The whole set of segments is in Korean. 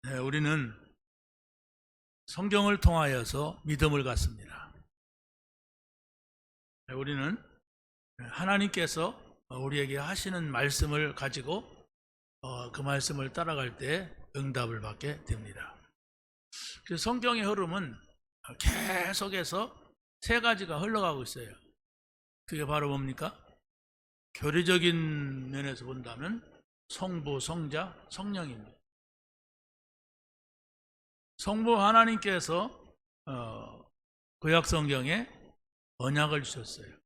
네, 우리는 성경을 통하여서 믿음을 갖습니다. 네, 우리는 하나님께서 우리에게 하시는 말씀을 가지고 그 말씀을 따라갈 때 응답을 받게 됩니다. 그래서 성경의 흐름은 계속해서 세 가지가 흘러가고 있어요. 그게 바로 뭡니까? 교리적인 면에서 본다면 성부, 성자, 성령입니다. 성부 하나님께서 구약 성경에 언약을 주셨어요.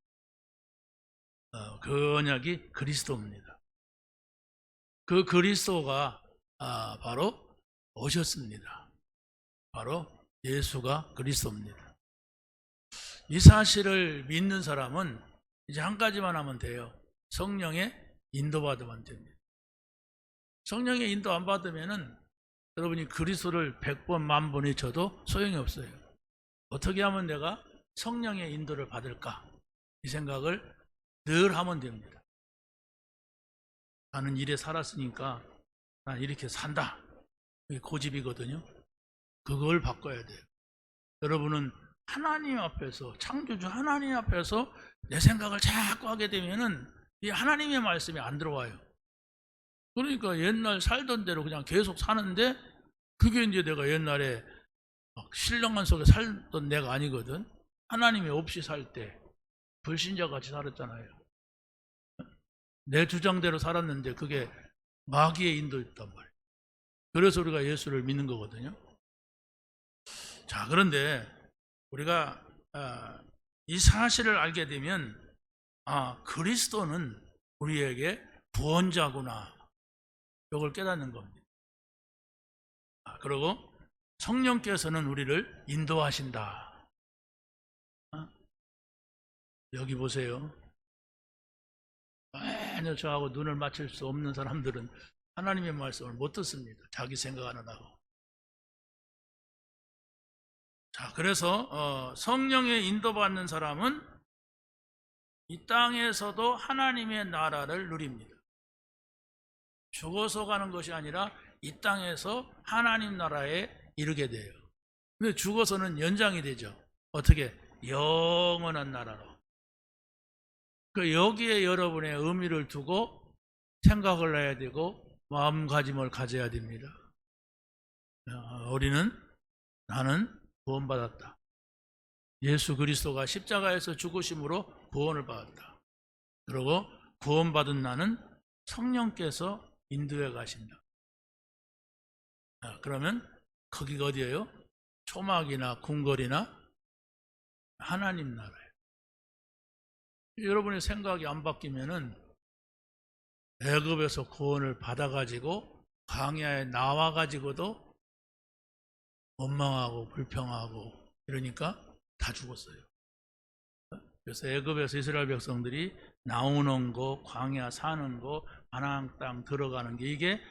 그 언약이 그리스도입니다. 그 그리스도가 바로 오셨습니다. 바로 예수가 그리스도입니다. 이 사실을 믿는 사람은 이제 한 가지만 하면 돼요. 성령의 인도받으면 됩니다. 성령의 인도 안 받으면은 여러분이 그리스도를 100번 만번에 쳐도 소용이 없어요. 어떻게 하면 내가 성령의 인도를 받을까? 이 생각을 늘 하면 됩니다. 나는 이래 살았으니까 난 이렇게 산다. 그게 고집이거든요. 그걸 바꿔야 돼요. 여러분은 하나님 앞에서, 창조주 하나님 앞에서 내 생각을 자꾸 하게 되면은 이 하나님의 말씀이 안 들어와요. 그러니까 옛날 살던 대로 그냥 계속 사는데 그게 이제 내가 옛날에 신령한 속에 살던 내가 아니거든. 하나님이 없이 살 때 불신자 같이 살았잖아요. 내 주장대로 살았는데 그게 마귀의 인도였단 말이에요. 그래서 우리가 예수를 믿는 거거든요. 자, 그런데 우리가 이 사실을 알게 되면 그리스도는 우리에게 구원자구나. 이걸 깨닫는 겁니다. 그리고 성령께서는 우리를 인도하신다. 여기 보세요. 전혀 저하고 눈을 맞출 수 없는 사람들은 하나님의 말씀을 못 듣습니다. 자기 생각하느라고. 자, 그래서 성령의 인도받는 사람은 이 땅에서도 하나님의 나라를 누립니다. 죽어서 가는 것이 아니라 이 땅에서 하나님 나라에 이르게 돼요. 근데 죽어서는 연장이 되죠. 어떻게? 영원한 나라로. 여기에 여러분의 의미를 두고 생각을 해야 되고 마음가짐을 가져야 됩니다. 우리는 나는 구원받았다. 예수 그리스도가 십자가에서 죽으심으로 구원을 받았다. 그리고 구원받은 나는 성령께서 인도해 가신다. 그러면 거기가 어디예요? 초막이나 궁궐이나 하나님 나라예요. 여러분의 생각이 안 바뀌면은 애굽에서 구원을 받아가지고 광야에 나와가지고도 원망하고 불평하고 이러니까 다 죽었어요. 그래서 애굽에서 이스라엘 백성들이 나오는 거, 광야 사는 거, 가나안 땅 들어가는 게 이게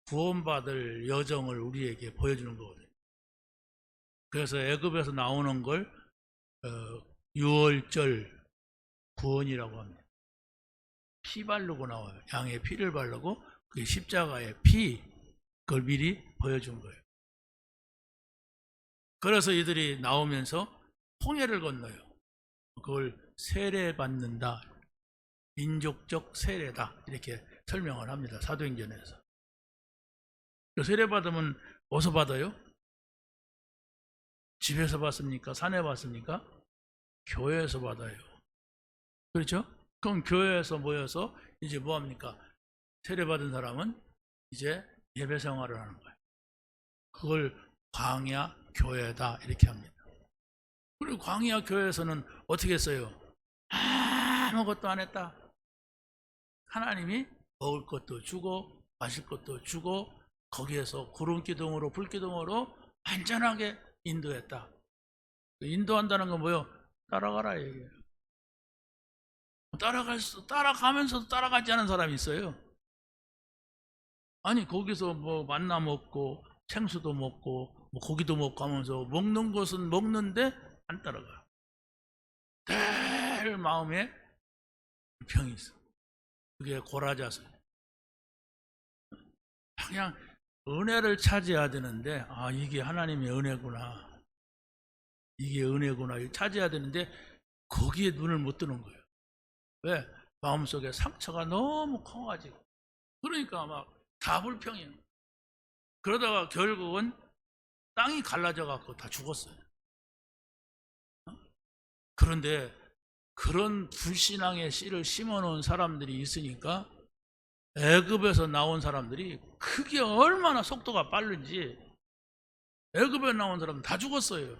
구원받을 여정을 우리에게 보여주는 거거든요. 그래서 애굽에서 나오는 걸 6월절 구원이라고 합니다. 피 바르고 나와요. 양의 피를 바르고 그게 십자가의 피, 그걸 미리 보여준 거예요. 그래서 이들이 나오면서 홍해를 건너요. 그걸 세례받는다. 민족적 세례다. 이렇게 설명을 합니다. 사도행전에서. 세례받으면 어디서 받아요? 집에서 받습니까? 산에 받습니까? 교회에서 받아요. 그렇죠? 그럼 교회에서 모여서 이제 뭐합니까? 세례받은 사람은 이제 예배 생활을 하는 거예요. 그걸 광야 교회다 이렇게 합니다. 그리고 광야 교회에서는 어떻게 했어요? 아무것도 안 했다. 하나님이 먹을 것도 주고 마실 것도 주고 거기에서 구름기둥으로 불기둥으로 안전하게 인도했다. 인도한다는 건 뭐예요? 따라가라 얘기예요. 따라가면서도 따라가지 않은 사람이 있어요. 아니 거기서 뭐 만나 먹고 생수도 먹고 뭐 고기도 먹고 하면서 먹는 것은 먹는데 안 따라가. 늘 마음에 병이 있어. 그게 고라자서. 그냥 은혜를 차지해야 되는데, 이게 하나님의 은혜구나. 이게 은혜구나. 이거 차지해야 되는데, 거기에 눈을 못 뜨는 거예요. 왜? 마음속에 상처가 너무 커가지고. 그러니까 막 다 불평해요. 그러다가 결국은 땅이 갈라져갖고 다 죽었어요. 그런데 그런 불신앙의 씨를 심어놓은 사람들이 있으니까 애굽에서 나온 사람들이 그게 얼마나 속도가 빠른지 애굽에 나온 사람은 다 죽었어요.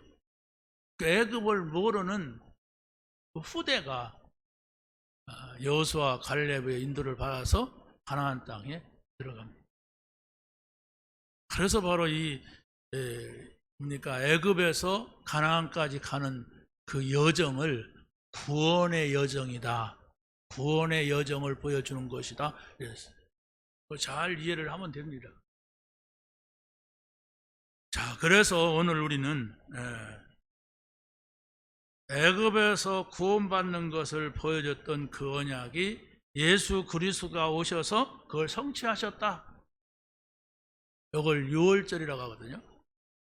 그 애굽을 모르는 그 후대가 여호수아 갈렙의 인도를 받아서 가나안 땅에 들어갑니다. 그래서 바로 이 뭡니까 애굽에서 가나안까지 가는 그 여정을 구원의 여정이다. 구원의 여정을 보여주는 것이다. 이랬어요. 잘 이해를 하면 됩니다. 자, 그래서 오늘 우리는 애굽에서 구원받는 것을 보여줬던 그 언약이 예수 그리스도가 오셔서 그걸 성취하셨다. 이걸 유월절이라고 하거든요.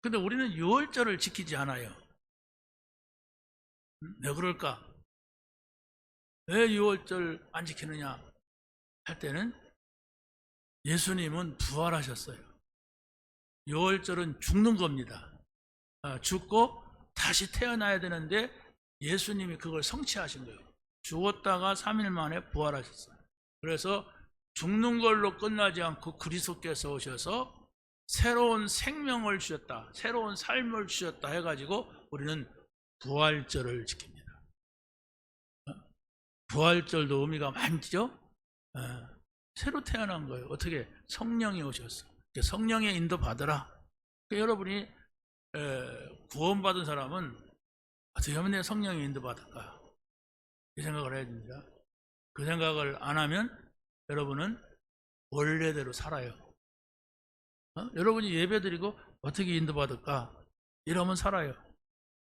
근데 우리는 유월절을 지키지 않아요. 왜 그럴까? 왜 유월절 안 지키느냐 할 때는 예수님은 부활하셨어요. 유월절은 죽는 겁니다. 죽고 다시 태어나야 되는데 예수님이 그걸 성취하신 거예요. 죽었다가 3일 만에 부활하셨어요. 그래서 죽는 걸로 끝나지 않고 그리스도께서 오셔서 새로운 생명을 주셨다, 새로운 삶을 주셨다 해가지고 우리는 부활절을 지킵니다. 부활절도 의미가 많죠. 새로 태어난 거예요. 어떻게? 성령이 오셨어. 성령의 인도 받으라. 여러분이 구원받은 사람은 어떻게 하면 내 성령의 인도 받을까? 이 생각을 해야 됩니다. 그 생각을 안 하면 여러분은 원래대로 살아요. 여러분이 예배드리고 어떻게 인도받을까? 이러면 살아요.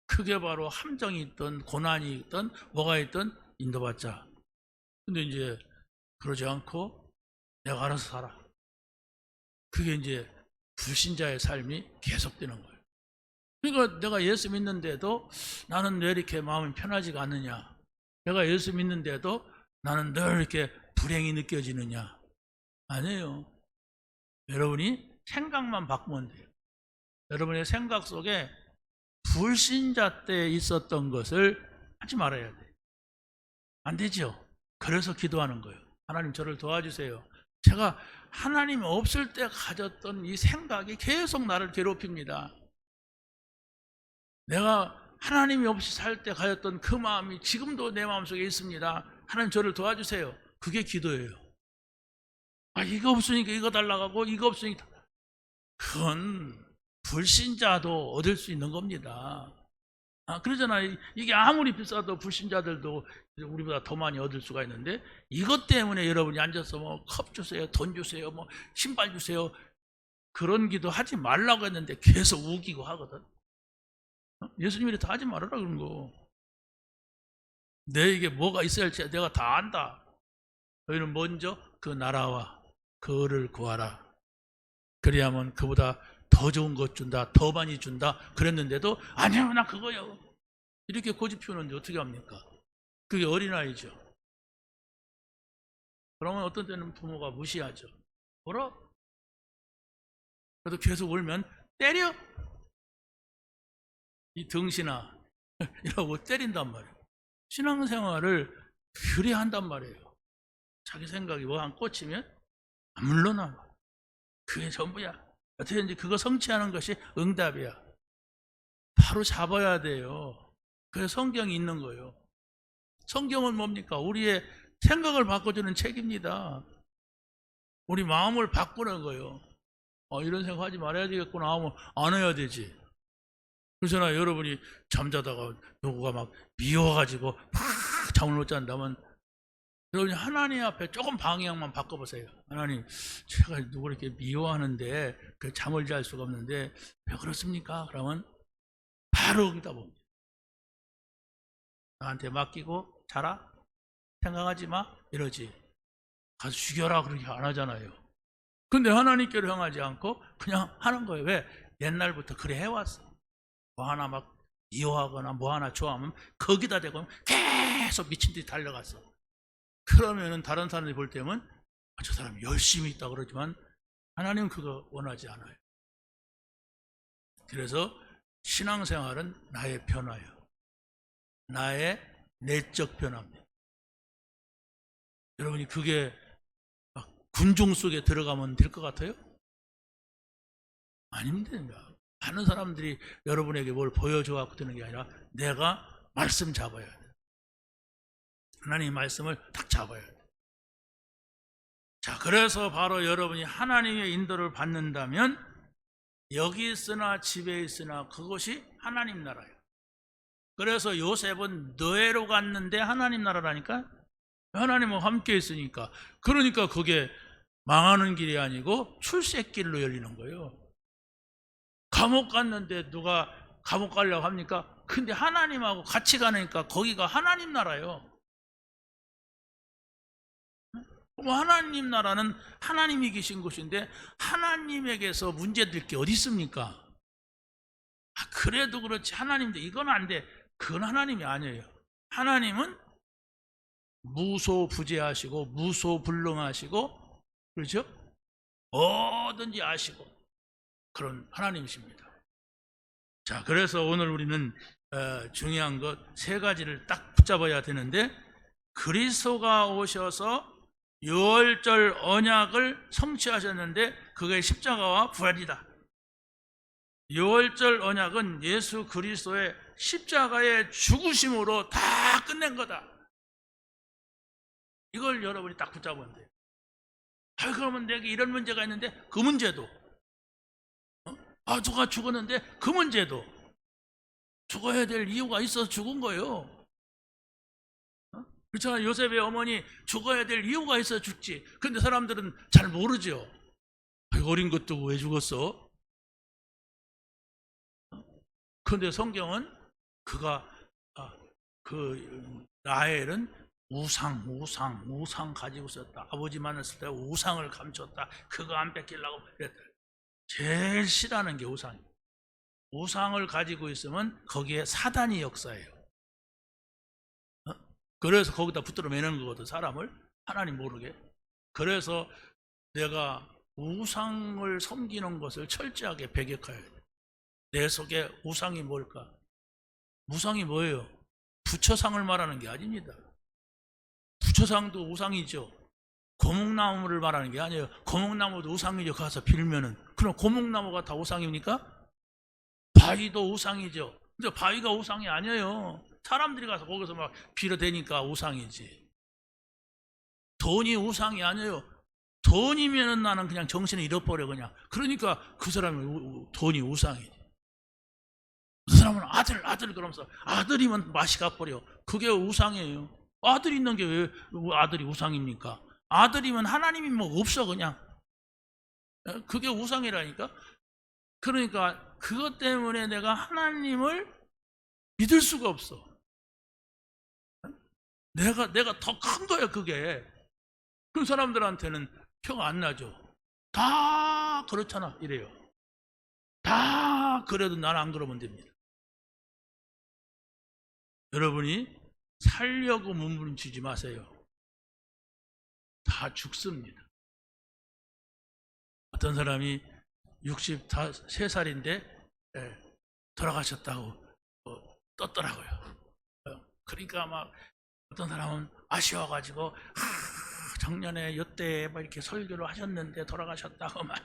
그게 바로 함정이 있든 고난이 있든 뭐가 있든 인도받자. 근데 이제 그러지 않고 내가 알아서 살아. 그게 이제 불신자의 삶이 계속되는 거예요. 그러니까 내가 예수 믿는데도 나는 왜 이렇게 마음이 편하지가 않느냐? 내가 예수 믿는데도 나는 늘 이렇게 불행이 느껴지느냐? 아니에요. 여러분이 생각만 바꾸면 돼요. 여러분의 생각 속에 불신자 때 있었던 것을 하지 말아야 돼요. 안 되죠. 그래서 기도하는 거예요. 하나님 저를 도와주세요. 제가 하나님 없을 때 가졌던 이 생각이 계속 나를 괴롭힙니다. 내가 하나님이 없이 살 때 가졌던 그 마음이 지금도 내 마음속에 있습니다. 하나님 저를 도와주세요. 그게 기도예요. 이거 없으니까 이거 달라고 하고 이거 없으니까 그건 불신자도 얻을 수 있는 겁니다. 그러잖아요. 이게 아무리 비싸도 불신자들도 우리보다 더 많이 얻을 수가 있는데 이것 때문에 여러분이 앉아서 뭐 컵 주세요, 돈 주세요, 뭐 신발 주세요 그런 기도 하지 말라고 했는데 계속 우기고 하거든. 예수님이 다 하지 말아라 그런 거. 내게 뭐가 있어야 할지 내가 다 안다. 너희는 먼저 그 나라와 그 을을 구하라. 그래야만 그보다 더 좋은 것 준다, 더 많이 준다 그랬는데도 아니요 나 그거요 이렇게 고집 피우는데 어떻게 합니까? 그게 어린아이죠. 그러면 어떤 때는 부모가 무시하죠. 울어? 그래도 계속 울면 때려? 이 등신아 이러고 때린단 말이에요. 신앙생활을 그리 한단 말이에요. 자기 생각이 뭐 한 꽂히면 안 물러나. 그게 전부야. 어떻게든지 그거 성취하는 것이 응답이야. 바로 잡아야 돼요. 그래서 성경이 있는 거예요. 성경은 뭡니까? 우리의 생각을 바꿔주는 책입니다. 우리 마음을 바꾸는 거예요. 이런 생각하지 말아야 되겠구나 하면 안 해야 되지. 그러잖아요. 여러분이 잠자다가 누구가 막 미워가지고 막 잠을 못 잔다면 여러분이 하나님 앞에 조금 방향만 바꿔보세요. 하나님, 제가 누구를 이렇게 미워하는데 잠을 잘 수가 없는데 왜 그렇습니까? 그러면 바로 응답합니다. 나한테 맡기고 자라? 생각하지 마? 이러지. 가서 죽여라 그렇게 안 하잖아요. 근데 하나님께로 향하지 않고 그냥 하는 거예요. 왜? 옛날부터 그래 해왔어. 뭐 하나 막 이용하거나 뭐 하나 좋아하면 거기다 대고 계속 미친 듯이 달려갔어. 그러면은 다른 사람들이 볼 때면 저 사람 열심히 있다 그러지만 하나님은 그거 원하지 않아요. 그래서 신앙생활은 나의 변화예요. 나의 내적 변화입니다. 여러분이 그게 막 군중 속에 들어가면 될 것 같아요? 아닙니다. 많은 사람들이 여러분에게 뭘 보여줘 갖고 되는 게 아니라 내가 말씀 잡아야 돼. 하나님 말씀을 딱 잡아야 돼. 자, 그래서 바로 여러분이 하나님의 인도를 받는다면 여기 있으나 집에 있으나 그것이 하나님 나라예요. 그래서 요셉은 너에로 갔는데 하나님 나라라니까. 하나님과 함께 있으니까. 그러니까 그게 망하는 길이 아니고 출세길로 열리는 거예요. 감옥 갔는데 누가 감옥 가려고 합니까? 근데 하나님하고 같이 가니까 거기가 하나님 나라예요. 하나님 나라는 하나님이 계신 곳인데 하나님에게서 문제될 게 어디 있습니까? 그래도 그렇지 하나님도 이건 안 돼. 그건 하나님이 아니에요. 하나님은 무소부재하시고 무소불능하시고 그렇죠? 뭐든지 아시고 그런 하나님이십니다. 자, 그래서 오늘 우리는 중요한 것 세 가지를 딱 붙잡아야 되는데 그리스도가 오셔서 유월절 언약을 성취하셨는데 그게 십자가와 부활이다. 유월절 언약은 예수 그리스도의 십자가의 죽으심으로 다 끝낸 거다. 이걸 여러분이 딱 붙잡으면 돼요. 그러면 내게 이런 문제가 있는데 그 문제도 누가 죽었는데 그 문제도 죽어야 될 이유가 있어서 죽은 거예요. 그렇잖아요. 요셉의 어머니 죽어야 될 이유가 있어서 죽지. 그런데 사람들은 잘 모르죠. 어린 것도 왜 죽었어? 그런데 성경은 그가 그 라헬은 우상 가지고 있었다. 아버지 만났을 때 우상을 감췄다. 그거 안 뺏기려고 그랬다. 제일 싫어하는 게 우상이에요. 우상을 가지고 있으면 거기에 사단이 역사해요. 그래서 거기다 붙들어 매는 거거든, 사람을. 하나님 모르게. 그래서 내가 우상을 섬기는 것을 철저하게 배격해야 돼. 내 속에 우상이 뭘까? 우상이 뭐예요? 부처상을 말하는 게 아닙니다. 부처상도 우상이죠. 고목나무를 말하는 게 아니에요. 고목나무도 우상이죠. 가서 빌면은. 그럼 고목나무가 다 우상입니까? 바위도 우상이죠. 근데 바위가 우상이 아니에요. 사람들이 가서 거기서 막 빌어대니까 우상이지. 돈이 우상이 아니에요. 돈이면은 나는 그냥 정신을 잃어버려 그냥. 그러니까 그 사람이 돈이 우상이지. 그 사람은 아들 그러면서 아들이면 맛이 가버려. 그게 우상이에요. 아들 있는 게 왜 아들이 우상입니까? 아들이면 하나님이 뭐 없어 그냥. 그게 우상이라니까. 그러니까 그것 때문에 내가 하나님을 믿을 수가 없어. 내가 더 큰 거야 그게. 그 사람들한테는 표가 안 나죠. 다 그렇잖아 이래요. 다 그래도 난 안 그러면 됩니다. 여러분이 살려고 몸부림치지 마세요. 다 죽습니다. 어떤 사람이 63살인데 돌아가셨다고 떴더라고요. 그러니까 막 어떤 사람은 아쉬워가지고 작년에 이때 막 이렇게 설교를 하셨는데 돌아가셨다고 막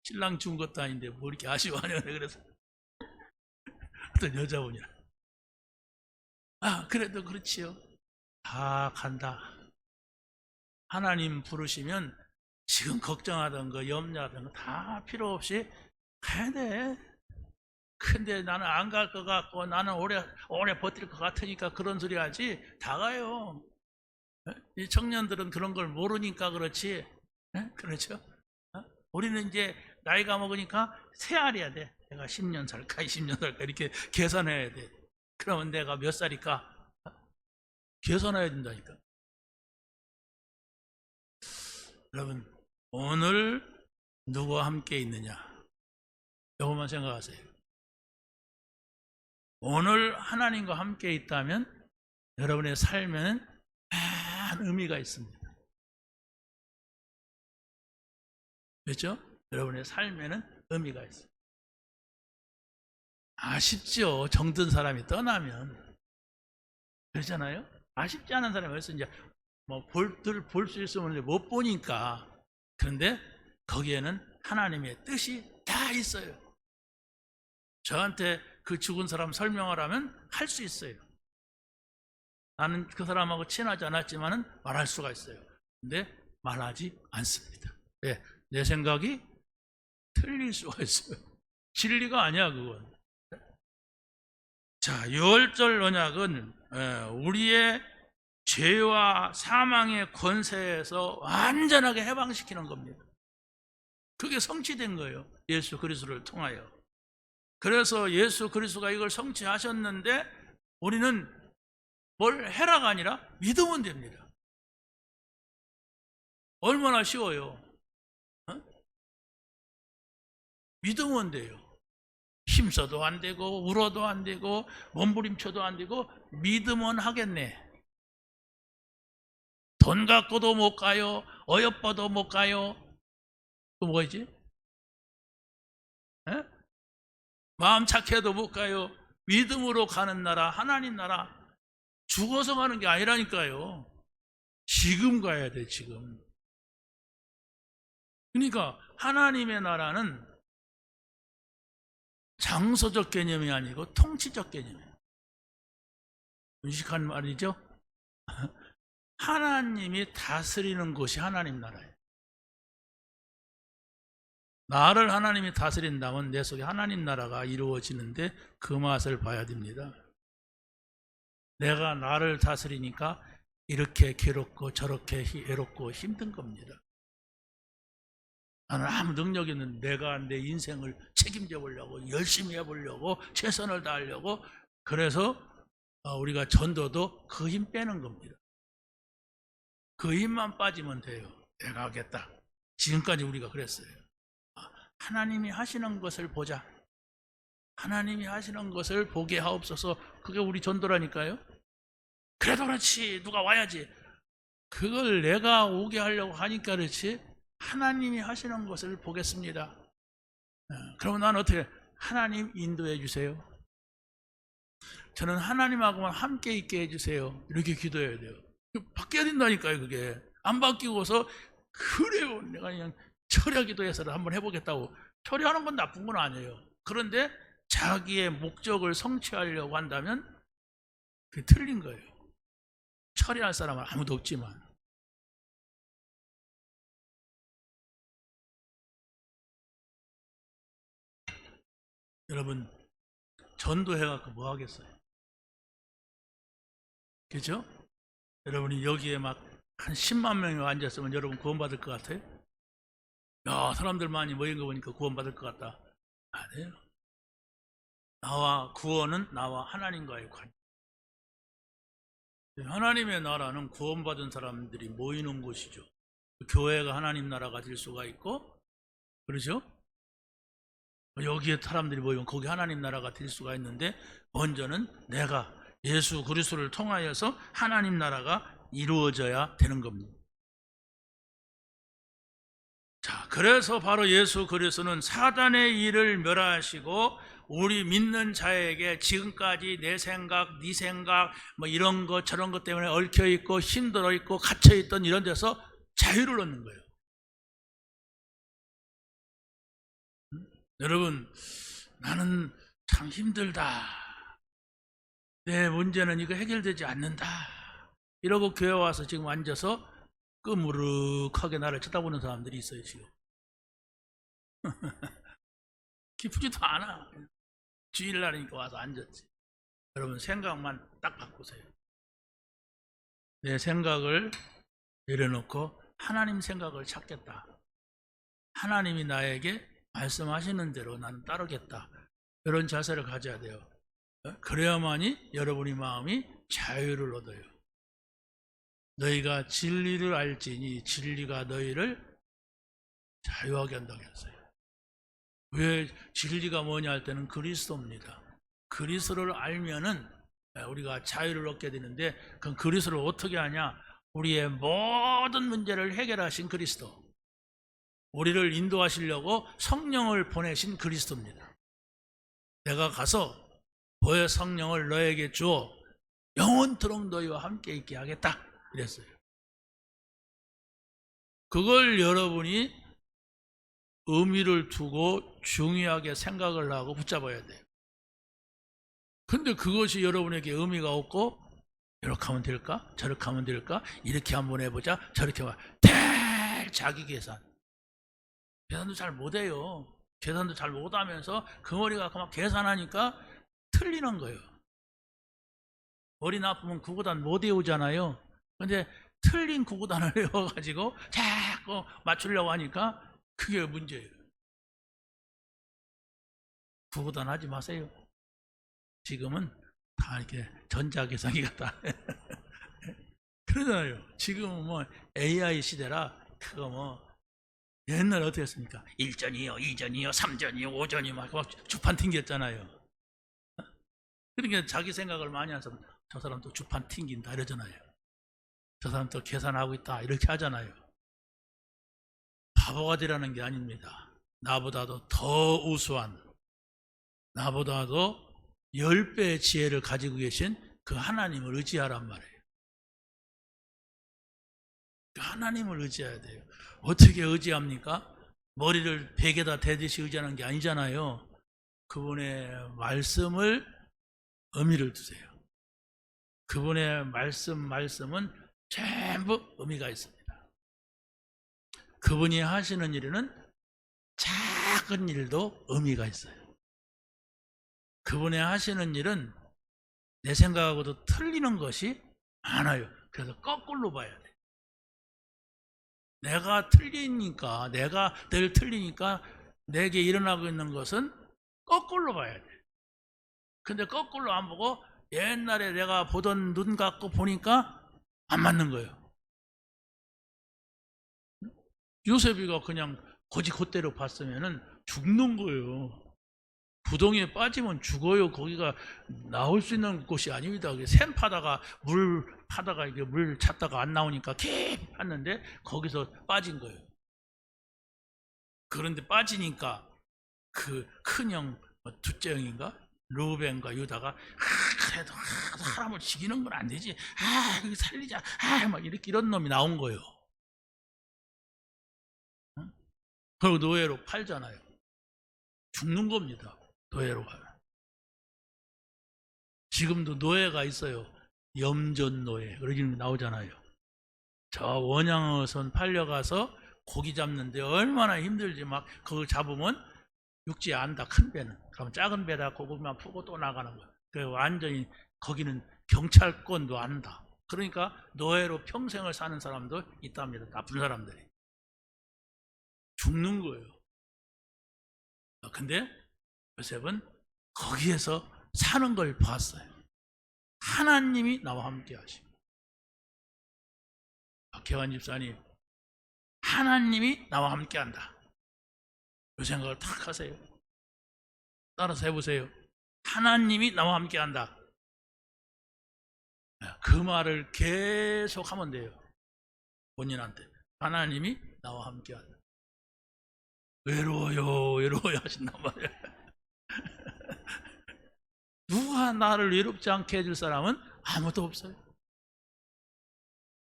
신랑 죽은 것도 아닌데 뭐 이렇게 아쉬워하냐 그래서 어떤 여자분이라 그래도 그렇지요. 다 간다. 하나님 부르시면 지금 걱정하던 거 염려하던 거 다 필요 없이 가야 돼. 근데 나는 안 갈 것 같고 나는 오래 버틸 것 같으니까 그런 소리 하지. 다 가요. 이 청년들은 그런 걸 모르니까 그렇지. 그렇죠? 우리는 이제 나이가 먹으니까 세알이야 돼. 내가 10년 살까 20년 살까 이렇게 계산해야 돼. 그러면 내가 몇 살일까? 계산해야 된다니까. 여러분 오늘 누구와 함께 있느냐? 이것만 생각하세요. 오늘 하나님과 함께 있다면 여러분의 삶에는 큰 의미가 있습니다. 그렇죠? 여러분의 삶에는 의미가 있어요. 아쉽죠. 정든 사람이 떠나면. 그렇잖아요? 아쉽지 않은 사람이 어디서 이제 볼 수 있으면 못 보니까. 그런데 거기에는 하나님의 뜻이 다 있어요. 저한테 그 죽은 사람 설명하라면 할 수 있어요. 나는 그 사람하고 친하지 않았지만은 말할 수가 있어요. 근데 말하지 않습니다. 왜? 내 생각이 틀릴 수가 있어요. 진리가 아니야, 그건. 자, 유월절 언약은 우리의 죄와 사망의 권세에서 완전하게 해방시키는 겁니다. 그게 성취된 거예요. 예수 그리스도를 통하여. 그래서 예수 그리스도가 이걸 성취하셨는데 우리는 뭘 해라가 아니라 믿으면 됩니다. 얼마나 쉬워요. 믿으면 돼요. 힘써도 안 되고 울어도 안 되고 몸부림쳐도 안 되고 믿으면 하겠네. 돈 갖고도 못 가요. 어여뻐도 못 가요. 또 뭐지? 마음 착해도 못 가요. 믿음으로 가는 나라, 하나님 나라. 죽어서 가는 게 아니라니까요. 지금 가야 돼, 지금. 그러니까 하나님의 나라는 장소적 개념이 아니고 통치적 개념이에요. 무식한 말이죠. 하나님이 다스리는 곳이 하나님 나라예요. 나를 하나님이 다스린다면 내 속에 하나님 나라가 이루어지는데 그 맛을 봐야 됩니다. 내가 나를 다스리니까 이렇게 괴롭고 저렇게 외롭고 힘든 겁니다. 나는 아무 능력이 없는데 내가 내 인생을 책임져 보려고 열심히 해보려고 최선을 다하려고 그래서 우리가 전도도 그 힘 빼는 겁니다. 그 힘만 빠지면 돼요. 내가 하겠다. 지금까지 우리가 그랬어요. 하나님이 하시는 것을 보자. 하나님이 하시는 것을 보게 하옵소서. 그게 우리 전도라니까요. 그래도 그렇지. 누가 와야지. 그걸 내가 오게 하려고 하니까 그렇지. 하나님이 하시는 것을 보겠습니다. 그러면 나는 어떻게 하나님 인도해 주세요. 저는 하나님하고만 함께 있게 해주세요. 이렇게 기도해야 돼요. 바뀌어야 된다니까요. 그게 안 바뀌고서 그래요. 내가 그냥 철야 기도해서 한번 해보겠다고. 철야하는 건 나쁜 건 아니에요. 그런데 자기의 목적을 성취하려고 한다면 그게 틀린 거예요. 철야할 사람은 아무도 없지만. 여러분 전도해갖고 뭐 하겠어요? 그죠? 여러분이 여기에 막 한 10만 명이 앉았으면 여러분 구원받을 것 같아요? 야, 사람들 많이 모인 거 보니까 구원받을 것 같다. 아니에요. 구원은 나와 하나님과의 관계. 하나님의 나라는 구원받은 사람들이 모이는 곳이죠. 교회가 하나님 나라가 될 수가 있고, 그렇죠? 여기에 사람들이 모이면 거기 하나님 나라가 될 수가 있는데, 먼저는 내가 예수 그리스도를 통하여서 하나님 나라가 이루어져야 되는 겁니다. 자, 그래서 바로 예수 그리스도는 사단의 일을 멸하시고 우리 믿는 자에게 지금까지 내 생각, 네 생각 뭐 이런 것 저런 것 때문에 얽혀 있고 힘들어 있고 갇혀 있던 이런 데서 자유를 얻는 거예요. 여러분, 나는 참 힘들다. 내 문제는 이거 해결되지 않는다. 이러고 교회 와서 지금 앉아서 끄무룩하게 나를 쳐다보는 사람들이 있어요, 지금. 기쁘지도 않아. 주일날이니까 와서 앉았지. 여러분, 생각만 딱 바꾸세요. 내 생각을 내려놓고 하나님 생각을 찾겠다. 하나님이 나에게 말씀하시는 대로 나는 따르겠다. 이런 자세를 가져야 돼요. 그래야만이 여러분의 마음이 자유를 얻어요. 너희가 진리를 알지니 진리가 너희를 자유하게 한다고 했어요. 왜 진리가 뭐냐 할 때는 그리스도입니다. 그리스도를 알면은 우리가 자유를 얻게 되는데, 그 그리스도를 어떻게 하냐? 우리의 모든 문제를 해결하신 그리스도, 우리를 인도하시려고 성령을 보내신 그리스도입니다. 내가 가서 너의 성령을 너에게 주어 영원토록 너희와 함께 있게 하겠다 이랬어요. 그걸 여러분이 의미를 두고 중요하게 생각을 하고 붙잡아야 돼요. 근데 그것이 여러분에게 의미가 없고, 이렇게 하면 될까? 저렇게 하면 될까? 이렇게 한번 해보자. 저렇게 하면 자기 계산도 잘 못해요. 계산도 잘 못하면서 그 머리가 막 계산하니까 틀리는 거예요. 머리 나쁘면 구구단 못 외우잖아요. 근데 틀린 구구단을 외워가지고 자꾸 맞추려고 하니까 그게 문제예요. 구구단 하지 마세요. 지금은 다 이렇게 전자계산기 같다. 그러잖아요. 지금은 뭐 AI 시대라, 그거 뭐 옛날에 어떻게 했습니까? 1전이요, 2전이요, 3전이요, 5전이요 막 주판 튕겼잖아요. 그러니까 자기 생각을 많이 해서 저 사람 또 주판 튕긴다 이러잖아요. 저 사람 또 계산하고 있다 이렇게 하잖아요. 바보가 되라는 게 아닙니다. 나보다도 더 우수한, 나보다도 10배의 지혜를 가지고 계신 그 하나님을 의지하란 말이에요. 그 하나님을 의지해야 돼요. 어떻게 의지합니까? 머리를 벽에다 대듯이 의지하는 게 아니잖아요. 그분의 말씀을 의미를 두세요. 그분의 말씀은 전부 의미가 있습니다. 그분이 하시는 일에는 작은 일도 의미가 있어요. 그분이 하시는 일은 내 생각하고도 틀리는 것이 많아요. 그래서 거꾸로 봐야 돼. 내가 늘 틀리니까 내게 일어나고 있는 것은 거꾸로 봐야 돼. 근데 거꾸로 안 보고 옛날에 내가 보던 눈 갖고 보니까 안 맞는 거예요. 요셉이가 그냥 거지 걷대로 봤으면은 죽는 거예요. 부동에 빠지면 죽어요. 거기가 나올 수 있는 곳이 아닙니다. 샘 파다가 물 찾다가 안 나오니까 깊이 팠는데 거기서 빠진 거예요. 그런데 빠지니까 그 큰형 둘째 형인가 루벤과 유다가 그래도 사람을 죽이는 건 안 되지. 살리자. 막 이런 놈이 나온 거예요. 그리고 노예로 팔잖아요. 죽는 겁니다. 노예로 가요. 지금도 노예가 있어요. 염전 노예. 그러기 나오잖아요. 저 원양어선 팔려가서 고기 잡는데 얼마나 힘들지. 막 그걸 잡으면 육지에 안다. 큰 배는. 그럼 작은 배다 고기만 푸고 또 나가는 거야. 그래서 완전히 거기는 경찰권도 안다. 그러니까 노예로 평생을 사는 사람도 있답니다. 나쁜 사람들이. 죽는 거예요. 근데 요셉은 거기에서 사는 걸 봤어요. 하나님이 나와 함께 하시고. 박혜환 집사님, 하나님이 나와 함께 한다. 그 생각을 탁 하세요. 따라서 해보세요. 하나님이 나와 함께 한다. 그 말을 계속 하면 돼요. 본인한테. 하나님이 나와 함께 한다. 외로워요 하신단 말이에요. 누가 나를 외롭지 않게 해줄 사람은 아무도 없어요.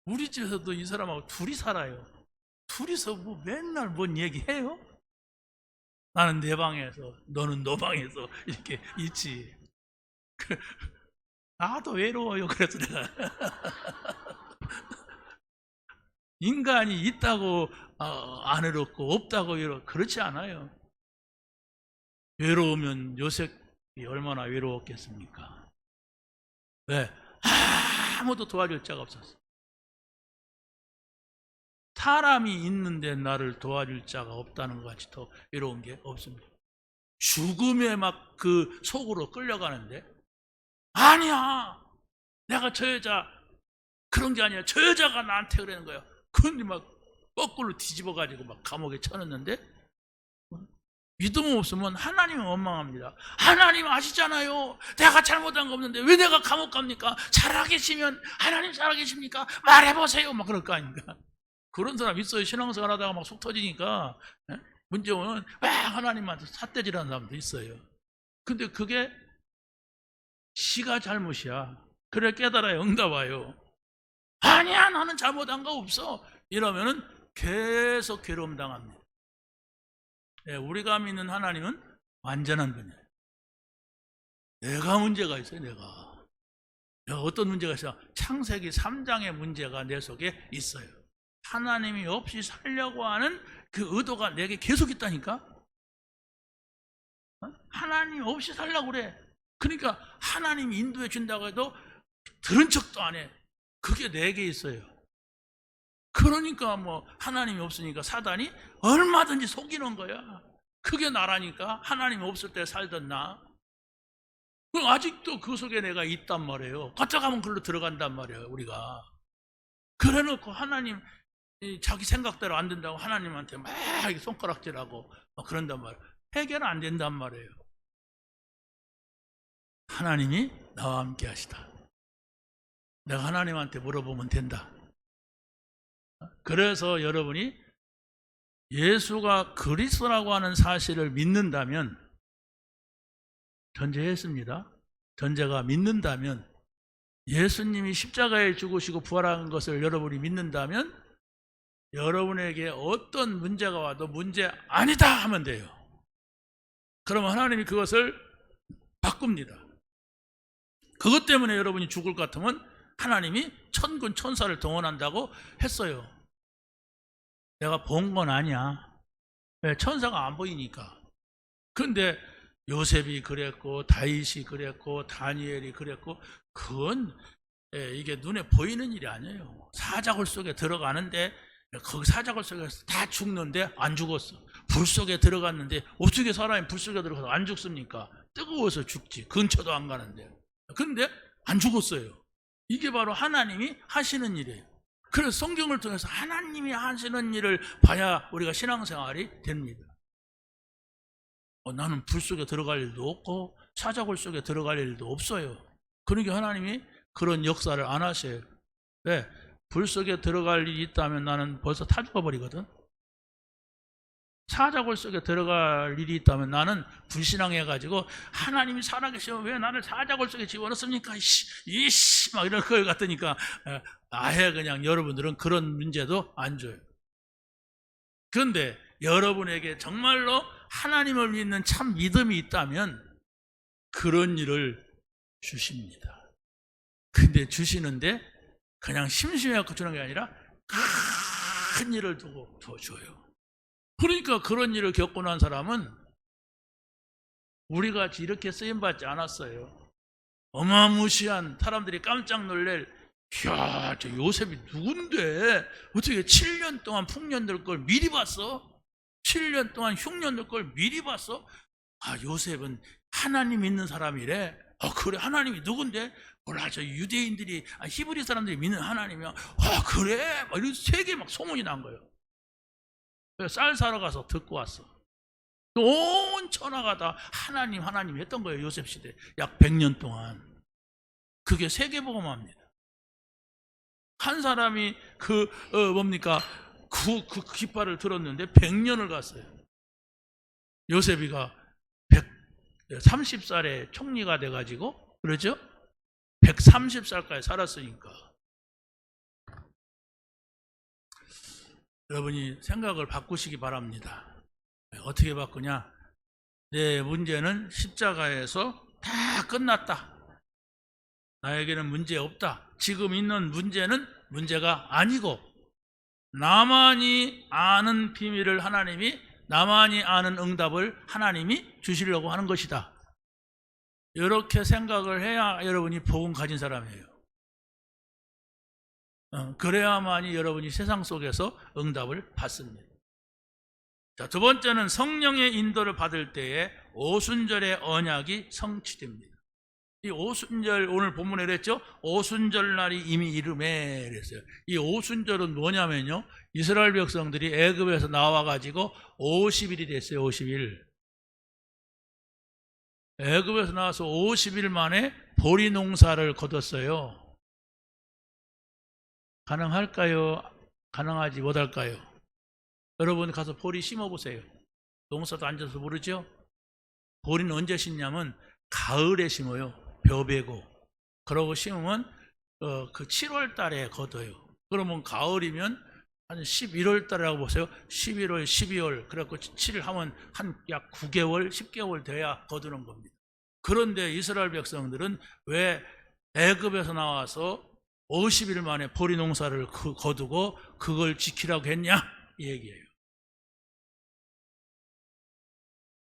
우리 집에서도 이 사람하고 둘이 살아요. 둘이서 뭐 맨날 뭔 얘기해요? 나는 내 방에서 너는 너 방에서 이렇게 있지. 나도 외로워요. 그래서 내가 인간이 있다고 안 외롭고 없다고 외롭고 그렇지 않아요. 외로우면 요셉이 얼마나 외로웠겠습니까? 왜? 아무도 도와줄 자가 없었어. 사람이 있는데 나를 도와줄 자가 없다는 것 같이 더 외로운 게 없습니다. 죽음에 막 그 속으로 끌려가는데, 아니야, 내가 저 여자 그런 게 아니야, 저 여자가 나한테 그러는 거야. 그런데 막 거꾸로 뒤집어가지고 막 감옥에 쳐넣는데 믿음 없으면 하나님은 원망합니다. 하나님 아시잖아요. 내가 잘못한 거 없는데 왜 내가 감옥 갑니까? 살아계시면 하나님 살아계십니까? 말해보세요. 막 그럴 거 아닙니까? 그런 사람 있어요. 신앙생활 하다가 막 속 터지니까 문제 오면 막 하나님한테 삿대질하는 사람도 있어요. 근데 그게 시가 잘못이야. 그래 깨달아야 응답와요. 아니야 나는 잘못한 거 없어. 이러면은 계속 괴로움 당합니다. 우리가 믿는 하나님은 완전한 분이에요. 내가 문제가 있어요. 내가 어떤 문제가 있어요? 창세기 3장의 문제가 내 속에 있어요. 하나님이 없이 살려고 하는 그 의도가 내게 계속 있다니까. 하나님 없이 살려고 그래. 그러니까 하나님이 인도해 준다고 해도 들은 척도 안 해. 그게 내게 있어요. 그러니까 뭐 하나님이 없으니까 사단이 얼마든지 속이는 거야. 그게 나라니까. 하나님이 없을 때 살던 나. 아직도 그 속에 내가 있단 말이에요. 걷어가면 글로 들어간단 말이에요. 우리가 그래놓고 하나님 자기 생각대로 안 된다고 하나님한테 막 손가락질하고 막 그런단 말이에요. 해결 안 된단 말이에요. 하나님이 나와 함께 하시다. 내가 하나님한테 물어보면 된다. 그래서 여러분이 예수가 그리스도라고 하는 사실을 믿는다면, 전제했습니다. 전제가 믿는다면, 예수님이 십자가에 죽으시고 부활한 것을 여러분이 믿는다면 여러분에게 어떤 문제가 와도 문제 아니다 하면 돼요. 그러면 하나님이 그것을 바꿉니다. 그것 때문에 여러분이 죽을 것 같으면 하나님이 천군 천사를 동원한다고 했어요. 내가 본 건 아니야. 천사가 안 보이니까. 그런데 요셉이 그랬고 다윗이 그랬고 다니엘이 그랬고, 그건 이게 눈에 보이는 일이 아니에요. 사자굴 속에 들어가는데 거기 사자굴 속에서 다 죽는데 안 죽었어. 불 속에 들어갔는데 어떻게 사람이 불 속에 들어가서 안 죽습니까? 뜨거워서 죽지. 근처도 안 가는데. 그런데 안 죽었어요. 이게 바로 하나님이 하시는 일이에요. 그래서 성경을 통해서 하나님이 하시는 일을 봐야 우리가 신앙생활이 됩니다. 나는 불 속에 들어갈 일도 없고 사자굴 속에 들어갈 일도 없어요. 그러니까 하나님이 그런 역사를 안 하셔요. 왜? 불 속에 들어갈 일이 있다면 나는 벌써 타 죽어버리거든. 사자굴 속에 들어갈 일이 있다면 나는 불신앙해가지고 하나님이 살아계시면 왜 나를 사자굴 속에 집어넣습니까? 이씨 막 이런 걸 같으니까 아예 그냥 여러분들은 그런 문제도 안 줘요. 그런데 여러분에게 정말로 하나님을 믿는 참 믿음이 있다면 그런 일을 주십니다. 근데 주시는데 그냥 심심해갖고 주는 게 아니라 큰 일을 두고 줘요. 그러니까 그런 일을 겪고 난 사람은 우리같이 이렇게 쓰임받지 않았어요. 어마무시한, 사람들이 깜짝 놀랄, 이야 저 요셉이 누군데 어떻게 7년 동안 풍년들 걸 미리 봤어? 7년 동안 흉년들 걸 미리 봤어? 아 요셉은 하나님 믿는 사람이래. 그래 하나님이 누군데? 몰라 저 유대인들이 히브리 사람들이 믿는 하나님이야. 그래? 막 이런 세계 막 소문이 난 거예요. 쌀 사러 가서 듣고 왔어. 온 천하가 다 하나님 했던 거예요. 요셉 시대 약 100년 동안. 그게 세계복음화입니다. 한 사람이 그 깃발을 들었는데 100년을 갔어요. 요셉이가 30살에 총리가 돼가지고 그러죠? 130살까지 살았으니까. 여러분이 생각을 바꾸시기 바랍니다. 어떻게 바꾸냐? 내 문제는 십자가에서 다 끝났다. 나에게는 문제 없다. 지금 있는 문제는 문제가 아니고 나만이 아는 비밀을 하나님이, 나만이 아는 응답을 하나님이 주시려고 하는 것이다. 이렇게 생각을 해야 여러분이 복음 가진 사람이에요. 그래야만이 여러분이 세상 속에서 응답을 받습니다. 자, 두 번째는 성령의 인도를 받을 때에 오순절의 언약이 성취됩니다. 이 오순절, 오늘 본문에 그랬죠? 오순절 날이 이미 이르매 그랬어요. 이 오순절은 뭐냐면요, 이스라엘 백성들이 애굽에서 나와가지고 50일이 됐어요. 50일. 애굽에서 나와서 50일 만에 보리 농사를 거뒀어요. 가능할까요? 가능하지 못할까요? 여러분 가서 보리 심어보세요. 농사도 앉아서 모르죠? 보리는 언제 심냐면 가을에 심어요. 벼 베고. 그러고 심으면 그 7월 달에 거둬요. 그러면 가을이면 한 11월 달이라고 보세요. 11월, 12월. 그래갖고 7일 하면 한 약 9개월, 10개월 돼야 거두는 겁니다. 그런데 이스라엘 백성들은 왜 애굽에서 나와서 50일 만에 보리 농사를 거두고 그걸 지키라고 했냐? 이 얘기예요.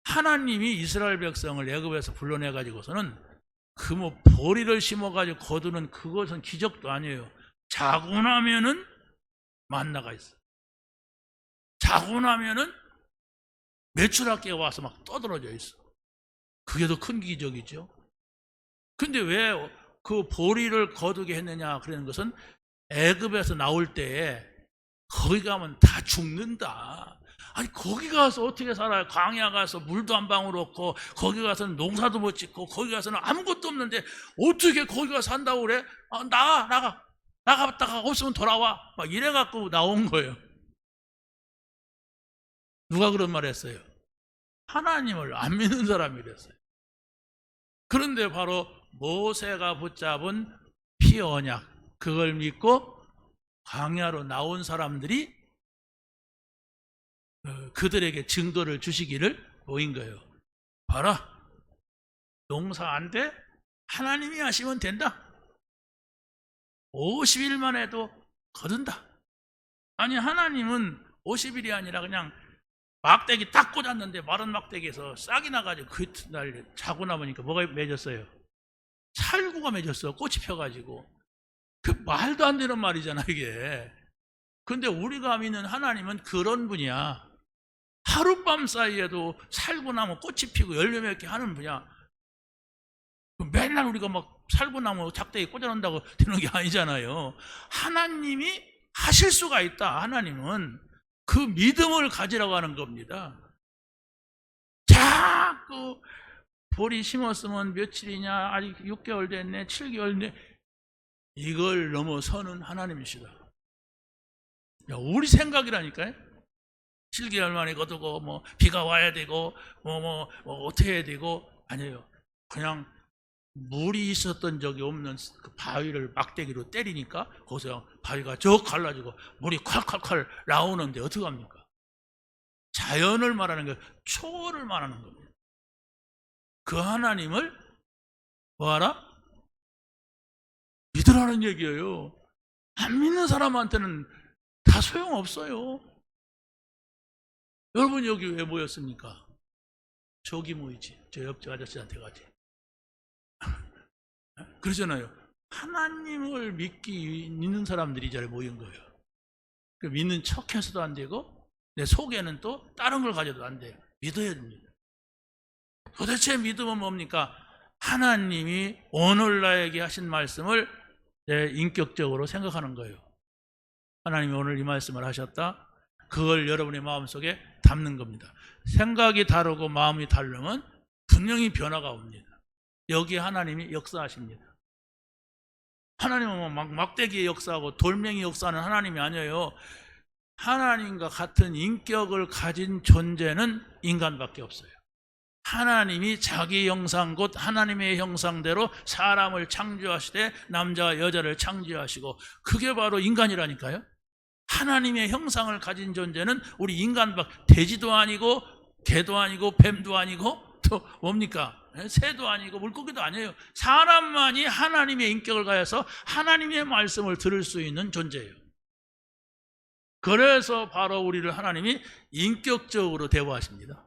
하나님이 이스라엘 백성을 애굽에서 불러내 가지고서는 그 뭐 보리를 심어 가지고 거두는 그것은 기적도 아니에요. 자고 나면은 만나가 있어. 자고 나면은 메추라기가 와서 막 떠들어져 있어. 그게 더 큰 기적이죠. 근데 왜 그 보리를 거두게 했느냐 그러는 것은 애굽에서 나올 때에 거기 가면 다 죽는다. 아니 거기 가서 어떻게 살아요? 광야 가서 물도 한 방울 없고 거기 가서는 농사도 못 짓고 거기 가서는 아무것도 없는데 어떻게 거기 가서 산다고 그래? 나갔다가 없으면 돌아와. 막 이래갖고 나온 거예요. 누가 그런 말 했어요? 하나님을 안 믿는 사람이랬어요. 그런데 바로 모세가 붙잡은 피언약, 그걸 믿고 광야로 나온 사람들이 그들에게 증거를 주시기를 보인 거예요. 봐라, 농사 안 돼? 하나님이 하시면 된다. 50일만 해도 거둔다. 아니 하나님은 50일이 아니라 그냥 막대기 딱 꽂았는데 마른 막대기에서 싹이 나가지고 그 날 자고 나보니까 뭐가 맺었어요? 살구가 맺었어. 꽃이 펴가지고. 그 말도 안 되는 말이잖아 이게. 근데 우리가 믿는 하나님은 그런 분이야. 하룻밤 사이에도 살구나무 꽃이 피고 열매 맺게 하는 분이야. 맨날 우리가 막 살구나무 작대기 꽂아놓는다고 되는 게 아니잖아요. 하나님이 하실 수가 있다. 하나님은 그 믿음을 가지라고 하는 겁니다. 자꾸 보리 심었으면 며칠이냐, 아직 6개월 됐네, 7개월 됐네, 이걸 넘어서는 하나님이시다. 야, 우리 생각이라니까요. 7개월 만에 거두고 뭐 비가 와야 되고 뭐 어떻게 해야 되고, 아니에요. 그냥 물이 있었던 적이 없는 그 바위를 막대기로 때리니까 거기서 바위가 쭉 갈라지고 물이 콸콸콸 나오는데 어떡합니까? 자연을 말하는 거예요. 초월을 말하는 겁니다. 그 하나님을 뭐하라? 믿으라는 얘기예요. 안 믿는 사람한테는 다 소용없어요. 여러분 여기 왜 모였습니까? 저기 모이지. 저 옆집 아저씨한테 가지. 그러잖아요. 하나님을 믿는 사람들이 이 자리에 모인 거예요. 믿는 척해서도 안 되고 내 속에는 또 다른 걸 가져도 안 돼요. 믿어야 됩니다. 도대체 믿음은 뭡니까? 하나님이 오늘 나에게 하신 말씀을 내 인격적으로 생각하는 거예요. 하나님이 오늘 이 말씀을 하셨다. 그걸 여러분의 마음속에 담는 겁니다. 생각이 다르고 마음이 다르면 분명히 변화가 옵니다. 여기에 하나님이 역사하십니다. 하나님은 막대기에 역사하고 돌멩이 역사하는 하나님이 아니에요. 하나님과 같은 인격을 가진 존재는 인간밖에 없어요. 하나님이 자기 형상 곧 하나님의 형상대로 사람을 창조하시되 남자와 여자를 창조하시고, 그게 바로 인간이라니까요. 하나님의 형상을 가진 존재는 우리 인간밖에, 돼지도 아니고 개도 아니고 뱀도 아니고 또 뭡니까? 새도 아니고 물고기도 아니에요. 사람만이 하나님의 인격을 가해서 하나님의 말씀을 들을 수 있는 존재예요. 그래서 바로 우리를 하나님이 인격적으로 대우하십니다.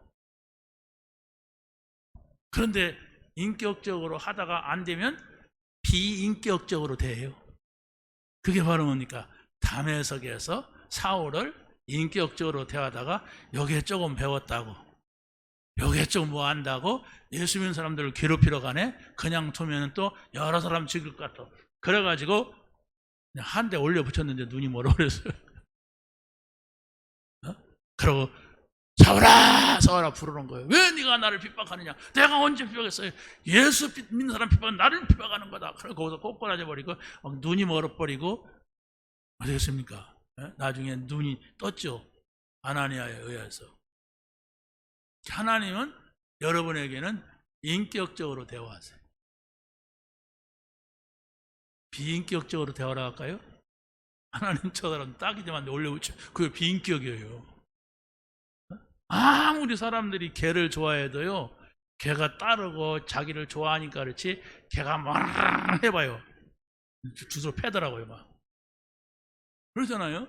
그런데 인격적으로 하다가 안 되면 비인격적으로 대해요. 그게 바로 뭡니까? 다메섹에서 사울을 인격적으로 대하다가 여기에 조금 배웠다고 요게 좀 뭐 한다고 예수 믿는 사람들을 괴롭히러 가네? 그냥 두면 또 여러 사람 죽일 것 같아. 그래가지고 한 대 올려 붙였는데 눈이 멀어버렸어요. 그러고 사울아 사울아 부르는 거예요. 왜 네가 나를 핍박하느냐? 내가 언제 핍박했어요? 예수 믿는 사람 핍박은 나를 핍박하는 거다. 그래서 거기서 꼬꾸라져 버리고 눈이 멀어버리고 어떻게 됐습니까? 나중에 눈이 떴죠. 아나니아에 의해서. 하나님은 여러분에게는 인격적으로 대화하세요. 비인격적으로 대화를 할까요? 하나님 쳐다보면 딱이지만 올려붙여. 그게 비인격이에요. 아무리 사람들이 개를 좋아해도요, 개가 따르고 자기를 좋아하니까 그렇지, 개가 막 해봐요. 주스로 패더라고요, 막. 그러잖아요?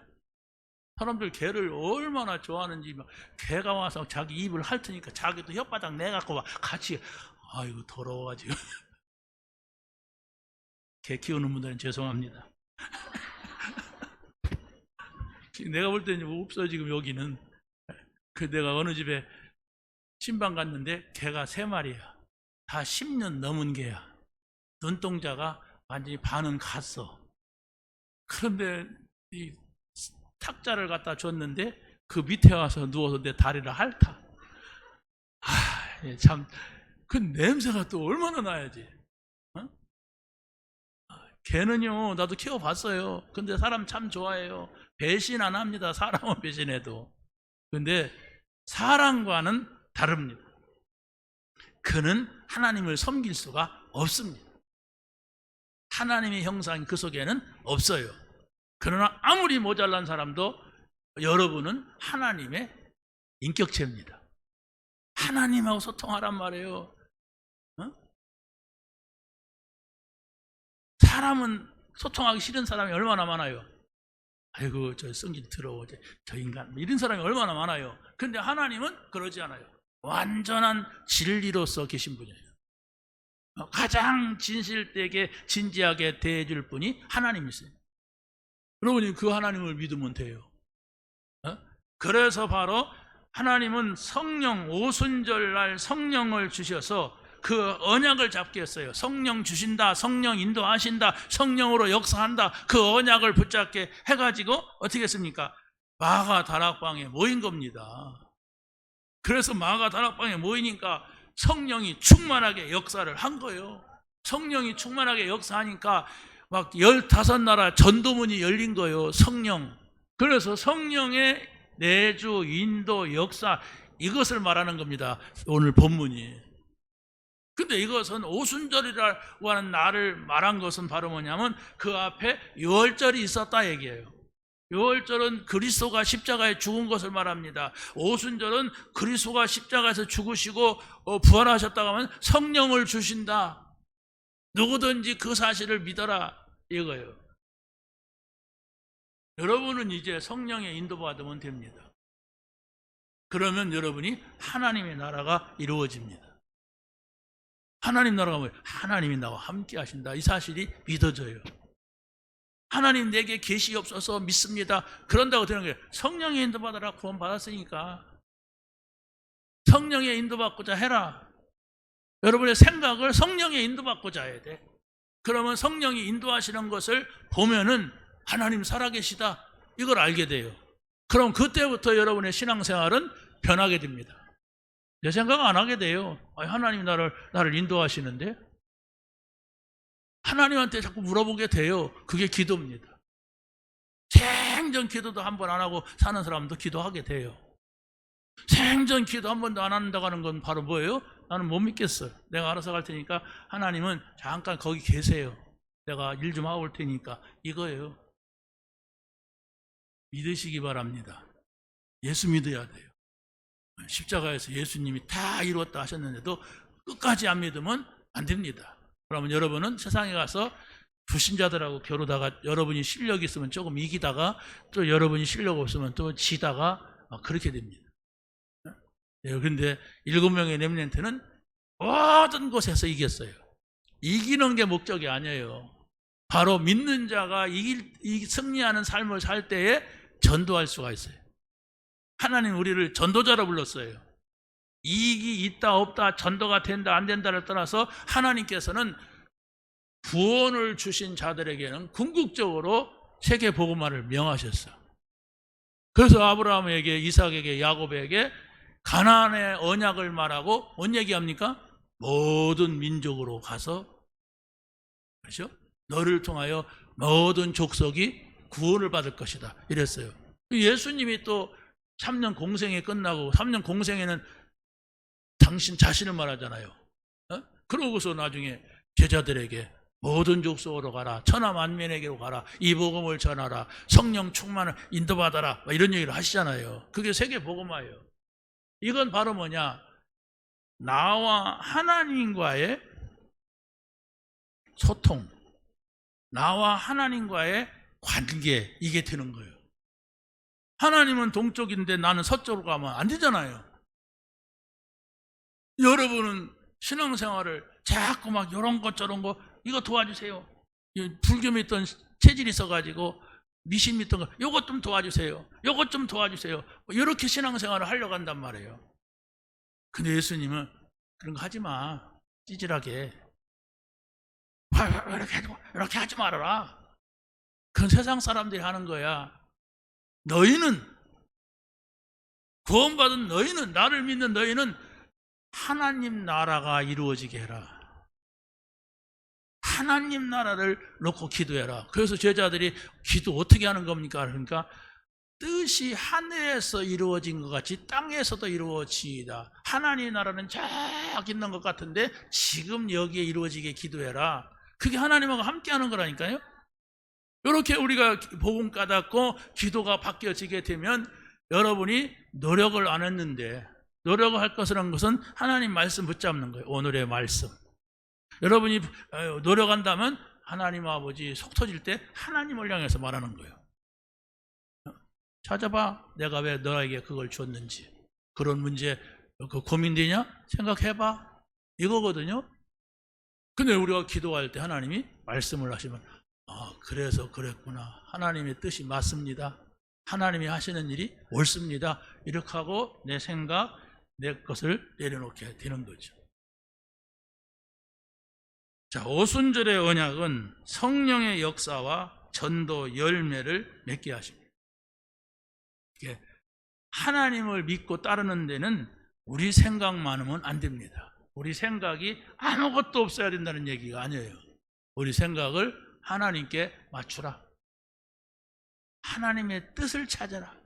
사람들 개를 얼마나 좋아하는지, 막 개가 와서 자기 입을 핥으니까 자기도 혓바닥 내갖고 막 같이, 아이고, 더러워가지고. 개 키우는 분들은 죄송합니다. 내가 볼 때는 없어, 지금 여기는. 내가 어느 집에 신방 갔는데 개가 3마리야. 다 10년 넘은 개야. 눈동자가 완전히 반은 갔어. 그런데 이 탁자를 갖다 줬는데 그 밑에 와서 누워서 내 다리를 핥아. 참, 그 냄새가 또 얼마나 나야지. 어? 개는요, 나도 키워봤어요. 근데 사람 참 좋아해요. 배신 안 합니다. 사람은 배신해도. 근데 사람과는 다릅니다. 그는 하나님을 섬길 수가 없습니다. 하나님의 형상이 그 속에는 없어요. 그러나 아무리 모자란 사람도 여러분은 하나님의 인격체입니다. 하나님하고 소통하란 말이에요. 사람은 소통하기 싫은 사람이 얼마나 많아요. 아이고, 저 성질 더러워, 저 인간, 이런 사람이 얼마나 많아요. 근데 하나님은 그러지 않아요. 완전한 진리로서 계신 분이에요. 가장 진실되게 진지하게 대해줄 분이 하나님이세요. 여러분이 그 하나님을 믿으면 돼요. 그래서 바로 하나님은 성령, 오순절날 성령을 주셔서 그 언약을 잡게 했어요. 성령 주신다, 성령 인도하신다, 성령으로 역사한다. 그 언약을 붙잡게 해가지고 어떻게 했습니까? 마가 다락방에 모인 겁니다. 그래서 마가 다락방에 모이니까 성령이 충만하게 역사를 한 거예요. 성령이 충만하게 역사하니까 막 15나라 전도문이 열린 거예요. 성령. 그래서 성령의 내주, 인도, 역사, 이것을 말하는 겁니다. 오늘 본문이. 근데 이것은 오순절이라고 하는 날을 말한 것은 바로 뭐냐면 그 앞에 유월절이 있었다 얘기예요. 유월절은 그리스도가 십자가에 죽은 것을 말합니다. 오순절은 그리스도가 십자가에서 죽으시고 부활하셨다고 하면 성령을 주신다. 누구든지 그 사실을 믿어라 이거예요. 여러분은 이제 성령의 인도받으면 됩니다. 그러면 여러분이 하나님의 나라가 이루어집니다. 하나님 나라가 뭐예요? 하나님이 나와 함께 하신다. 이 사실이 믿어져요. 하나님 내게 계시옵소서 믿습니다. 그런다고 되는 거예요. 성령의 인도받아라. 구원 받았으니까 성령의 인도받고자 해라. 여러분의 생각을 성령의 인도받고자 해야 돼. 그러면 성령이 인도하시는 것을 보면은 하나님 살아계시다. 이걸 알게 돼요. 그럼 그때부터 여러분의 신앙생활은 변하게 됩니다. 내 생각 안 하게 돼요. 하나님이 나를 인도하시는데? 하나님한테 자꾸 물어보게 돼요. 그게 기도입니다. 생전 기도도 한 번 안 하고 사는 사람도 기도하게 돼요. 생전 기도 한 번도 안 한다고 하는 건 바로 뭐예요? 나는 못 믿겠어요. 내가 알아서 갈 테니까 하나님은 잠깐 거기 계세요. 내가 일 좀 하고 올 테니까 이거예요. 믿으시기 바랍니다. 예수 믿어야 돼요. 십자가에서 예수님이 다 이루었다 하셨는데도 끝까지 안 믿으면 안 됩니다. 그러면 여러분은 세상에 가서 불신자들하고 겨루다가 여러분이 실력이 있으면 조금 이기다가 또 여러분이 실력 없으면 또 지다가 그렇게 됩니다. 그런데 7명의 렘넌트는 모든 곳에서 이겼어요. 이기는 게 목적이 아니에요. 바로 믿는 자가 승리하는 삶을 살 때에 전도할 수가 있어요. 하나님 우리를 전도자로 불렀어요. 이익이 있다 없다, 전도가 된다 안 된다를 떠나서 하나님께서는 구원을 주신 자들에게는 궁극적으로 세계 복음화를 명하셨어요. 그래서 아브라함에게, 이삭에게, 야곱에게 가나안의 언약을 말하고 뭔 얘기합니까? 모든 민족으로 가서, 그렇죠? 너를 통하여 모든 족속이 구원을 받을 것이다 이랬어요. 예수님이 또 3년 공생이 끝나고 3년 공생에는 당신 자신을 말하잖아요. 그러고서 나중에 제자들에게 모든 족속으로 가라, 천하 만민에게로 가라, 이 복음을 전하라, 성령 충만을 인도받아라, 이런 얘기를 하시잖아요. 그게 세계 복음화예요. 이건 바로 뭐냐? 나와 하나님과의 소통, 나와 하나님과의 관계, 이게 되는 거예요. 하나님은 동쪽인데 나는 서쪽으로 가면 안 되잖아요. 여러분은 신앙생활을 자꾸 막 이런 것 저런 거 이거 도와주세요. 불교 믿던 체질이 있어가지고 미신 믿던 거 요것 좀 도와주세요. 요것 좀 도와주세요. 이렇게 신앙생활을 하려고 한단 말이에요. 근데 예수님은 그런 거 하지 마. 찌질하게. 이렇게 하지 말아라. 그건 세상 사람들이 하는 거야. 너희는, 구원받은 너희는, 나를 믿는 너희는 하나님 나라가 이루어지게 해라. 하나님 나라를 놓고 기도해라. 그래서 제자들이 기도 어떻게 하는 겁니까? 그러니까 뜻이 하늘에서 이루어진 것 같이 땅에서도 이루어지이다. 하나님 나라는 쫙 있는 것 같은데 지금 여기에 이루어지게 기도해라. 그게 하나님하고 함께 하는 거라니까요. 이렇게 우리가 복음 깨닫고 기도가 바뀌어지게 되면 여러분이 노력을 안 했는데, 노력을 할 것이라는 것은 하나님 말씀 붙잡는 거예요. 오늘의 말씀. 여러분이 노력한다면 하나님 아버지 속 터질 때 하나님을 향해서 말하는 거예요. 찾아봐. 내가 왜 너에게 그걸 줬는지. 그런 문제 고민되냐? 생각해봐. 이거거든요. 근데 우리가 기도할 때 하나님이 말씀을 하시면 그래서 그랬구나. 하나님의 뜻이 맞습니다. 하나님이 하시는 일이 옳습니다. 이렇게 하고 내 생각, 내 것을 내려놓게 되는 거죠. 자, 오순절의 언약은 성령의 역사와 전도 열매를 맺게 하십니다. 하나님을 믿고 따르는 데는 우리 생각 많으면 안 됩니다. 우리 생각이 아무것도 없어야 된다는 얘기가 아니에요. 우리 생각을 하나님께 맞추라. 하나님의 뜻을 찾아라.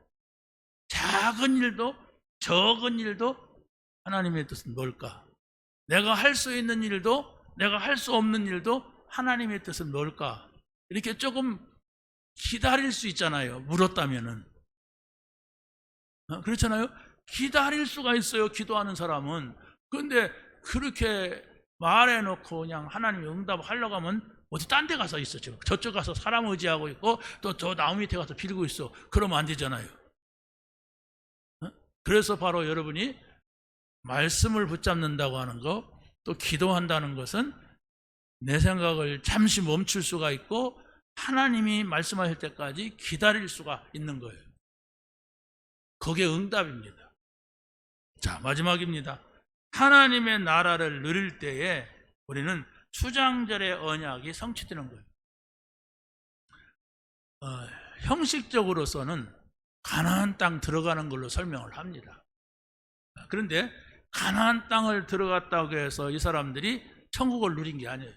작은 일도 적은 일도 하나님의 뜻은 뭘까? 내가 할 수 있는 일도 내가 할 수 없는 일도 하나님의 뜻은 뭘까? 이렇게 조금 기다릴 수 있잖아요. 물었다면은. 그렇잖아요. 기다릴 수가 있어요. 기도하는 사람은. 그런데 그렇게 말해놓고 그냥 하나님이 응답하려고 하면 어디 딴 데 가서 있어. 지금 저쪽 가서 사람 의지하고 있고 또 저 나무 밑에 가서 빌고 있어. 그러면 안 되잖아요. 그래서 바로 여러분이 말씀을 붙잡는다고 하는 거, 또 기도한다는 것은 내 생각을 잠시 멈출 수가 있고 하나님이 말씀하실 때까지 기다릴 수가 있는 거예요. 그게 응답입니다. 자, 마지막입니다. 하나님의 나라를 누릴 때에 우리는 수장절의 언약이 성취되는 거예요. 형식적으로서는 가나안 땅 들어가는 걸로 설명을 합니다. 그런데 가나안 땅을 들어갔다고 해서 이 사람들이 천국을 누린 게 아니에요.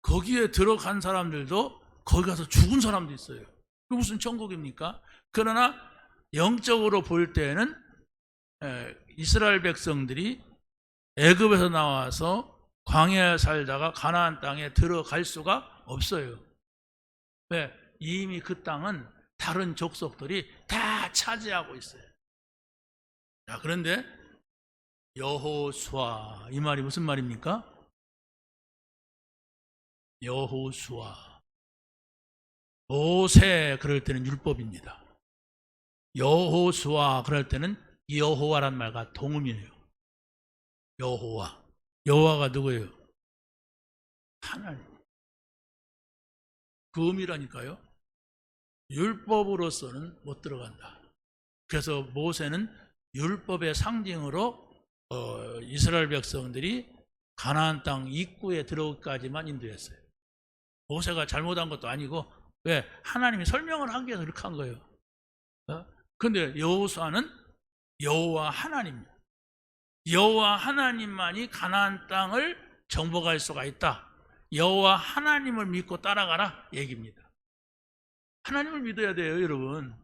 거기에 들어간 사람들도 거기 가서 죽은 사람도 있어요. 그게 무슨 천국입니까? 그러나 영적으로 볼 때에는 이스라엘 백성들이 애굽에서 나와서 광야에 살다가 가나안 땅에 들어갈 수가 없어요. 왜? 이미 그 땅은 다른 족속들이 다 차지하고 있어요. 자, 그런데 여호수아, 이 말이 무슨 말입니까? 여호수아, 모세 그럴 때는 율법입니다. 여호수아 그럴 때는 여호와란 말과 동음이에요. 여호와, 여호와가 누구예요? 하나님. 그 의미라니까요. 율법으로서는 못 들어간다. 그래서 모세는 율법의 상징으로 이스라엘 백성들이 가나안 땅 입구에 들어오기까지만 인도했어요. 모세가 잘못한 것도 아니고 왜? 하나님이 설명을 하기 위해서 그렇게 한 거예요. 그런데 여호수아는 여호와 하나님만이 가나안 땅을 정복할 수가 있다. 여호와 하나님을 믿고 따라가라 얘기입니다. 하나님을 믿어야 돼요, 여러분.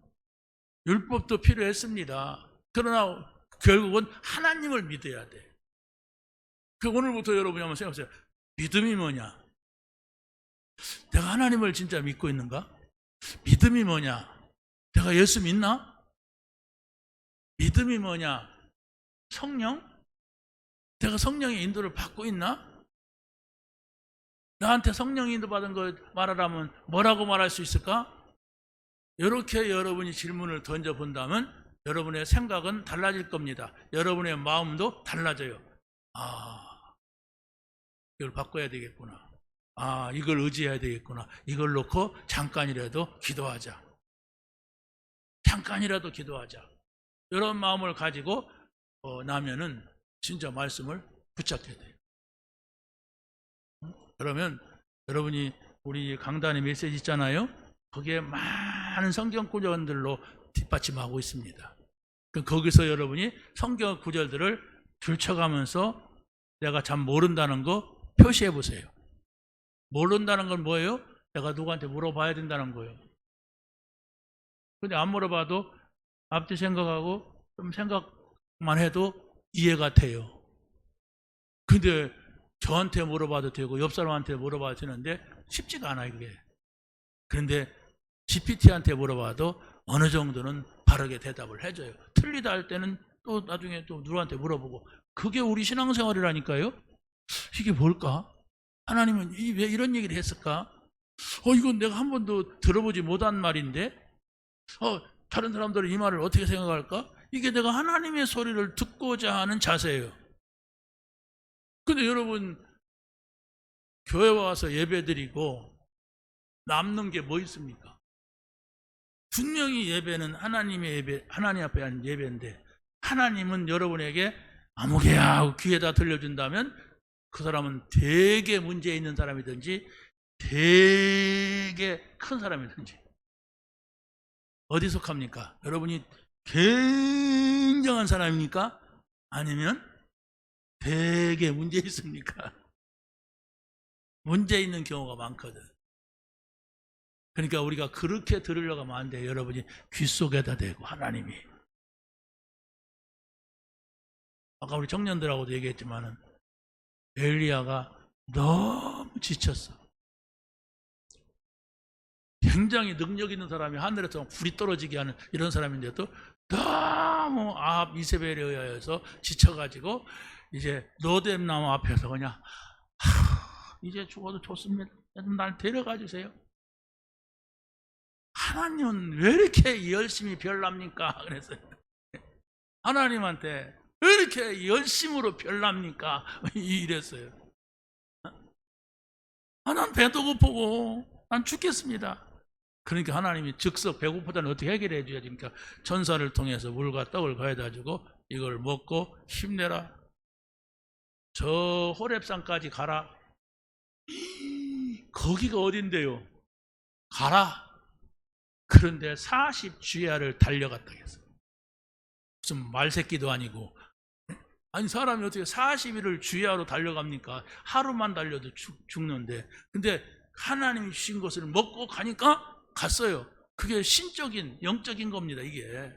율법도 필요했습니다. 그러나 결국은 하나님을 믿어야 돼. 오늘부터 여러분이 한번 생각해보세요. 믿음이 뭐냐? 내가 하나님을 진짜 믿고 있는가? 믿음이 뭐냐? 내가 예수 믿나? 믿음이 뭐냐? 성령? 내가 성령의 인도를 받고 있나? 나한테 성령 인도 받은 거 말하라면 뭐라고 말할 수 있을까? 이렇게 여러분이 질문을 던져본다면 여러분의 생각은 달라질 겁니다. 여러분의 마음도 달라져요. 이걸 바꿔야 되겠구나. 이걸 의지해야 되겠구나. 이걸 놓고 잠깐이라도 기도하자. 잠깐이라도 기도하자. 이런 마음을 가지고 나면은 진짜 말씀을 붙잡게 돼요. 그러면 여러분이 우리 강단의 메시지 있잖아요. 거기에 많은 성경 구절들로 뒷받침하고 있습니다. 거기서 여러분이 성경 구절들을 들춰가면서 내가 참 모른다는 거 표시해 보세요. 모른다는 건 뭐예요? 내가 누구한테 물어봐야 된다는 거예요. 근데 안 물어봐도 앞뒤 생각하고 좀 생각만 해도 이해가 돼요. 근데 저한테 물어봐도 되고 옆 사람한테 물어봐도 되는데 쉽지가 않아요, 그게. 그런데 GPT한테 물어봐도 어느 정도는 바르게 대답을 해줘요. 틀리다 할 때는 또 나중에 또 누구한테 물어보고. 그게 우리 신앙생활이라니까요. 이게 뭘까? 하나님은 왜 이런 얘기를 했을까? 이건 내가 한 번도 들어보지 못한 말인데 다른 사람들은 이 말을 어떻게 생각할까? 이게 내가 하나님의 소리를 듣고자 하는 자세예요. 근데 여러분 교회 와서 예배드리고 남는 게 뭐 있습니까? 분명히 예배는 하나님의 예배, 하나님 앞에 하는 예배인데 하나님은 여러분에게 아무개야 하고 귀에다 들려준다면 그 사람은 되게 문제 있는 사람이든지 되게 큰 사람이든지 어디 속합니까? 여러분이 굉장한 사람입니까? 아니면 되게 문제 있습니까? 문제 있는 경우가 많거든. 그러니까 우리가 그렇게 들으려고 하면 안 돼요. 여러분이 귀 속에다 대고 하나님이. 아까 우리 청년들하고도 얘기했지만은 엘리야가 너무 지쳤어. 굉장히 능력 있는 사람이 하늘에서 불이 떨어지게 하는 이런 사람인데도 너무 아합 이세벨에 의하여서 지쳐가지고 이제 로뎀 나무 앞에서 그냥 이제 죽어도 좋습니다. 날 데려가 주세요. 하나님은 왜 이렇게 열심히 별납니까? 그랬어요. 하나님한테 왜 이렇게 열심으로 별납니까? 이랬어요. 난 배도 고프고 난 죽겠습니다. 그러니까 하나님이 즉석 배고프다는 어떻게 해결해 줘야 됩니까? 전사를 통해서 물과 떡을 가져다주고 이걸 먹고 힘내라. 저 호렙산까지 가라. 거기가 어딘데요? 가라. 그런데 40주야를 달려갔다 했어요. 무슨 말새끼도 아니고. 아니 사람이 어떻게 40일을 주야로 달려갑니까? 하루만 달려도 죽는데. 근데 하나님이 주신 것을 먹고 가니까 갔어요. 그게 신적인 영적인 겁니다. 이게.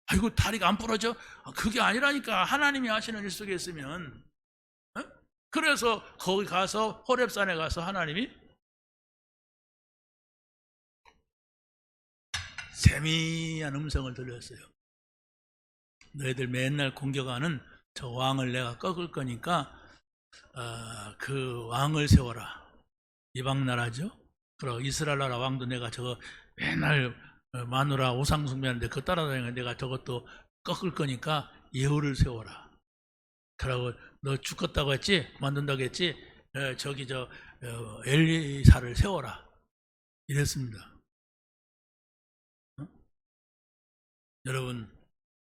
아이고 다리가 안 부러져? 그게 아니라니까. 하나님이 하시는 일 속에 있으면. 그래서 거기 가서 호렙산에 가서 하나님이 세미한 음성을 들렸어요. 너희들 맨날 공격하는 저 왕을 내가 꺾을 거니까 그 왕을 세워라. 이방나라죠. 그리고 이스라엘 나라 왕도 내가 저거 맨날 마누라 우상 숭배하는데 그거 따라다니는 내가 저것도 꺾을 거니까 예후를 세워라. 그러고 너 죽겠다고 했지? 만든다고 했지? 저기 엘리사를 세워라. 이랬습니다. 여러분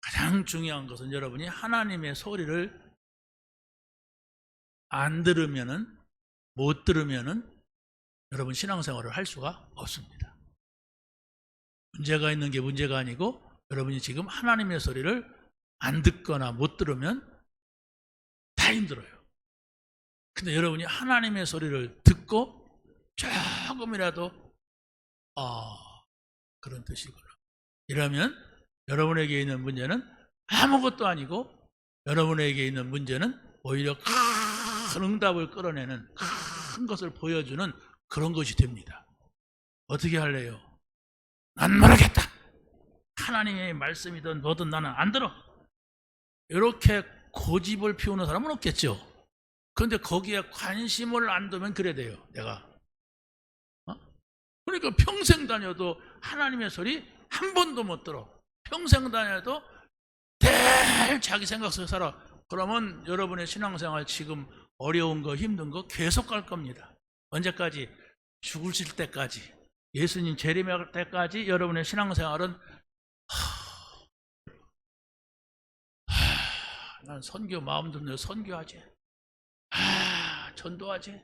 가장 중요한 것은 여러분이 하나님의 소리를 안 들으면은, 못 들으면은 여러분 신앙생활을 할 수가 없습니다. 문제가 있는 게 문제가 아니고 여러분이 지금 하나님의 소리를 안 듣거나 못 들으면 다 힘들어요. 근데 여러분이 하나님의 소리를 듣고 조금이라도 그런 뜻이구나 이러면 여러분에게 있는 문제는 아무것도 아니고 여러분에게 있는 문제는 오히려 큰 응답을 끌어내는 큰 것을 보여주는 그런 것이 됩니다. 어떻게 할래요? 난 모르겠다. 하나님의 말씀이든 뭐든 나는 안 들어. 이렇게 고집을 피우는 사람은 없겠죠. 그런데 거기에 관심을 안 두면 그래 돼요. 내가 그러니까 평생 다녀도 하나님의 소리 한 번도 못 들어. 평생 다녀도 늘 자기 생각 속에 살아. 그러면 여러분의 신앙생활 지금 어려운 거 힘든 거 계속 갈 겁니다. 언제까지? 죽으실 때까지, 예수님 재림할 때까지 여러분의 신앙생활은 난 선교 마음 듭니다. 선교하지. 전도하지.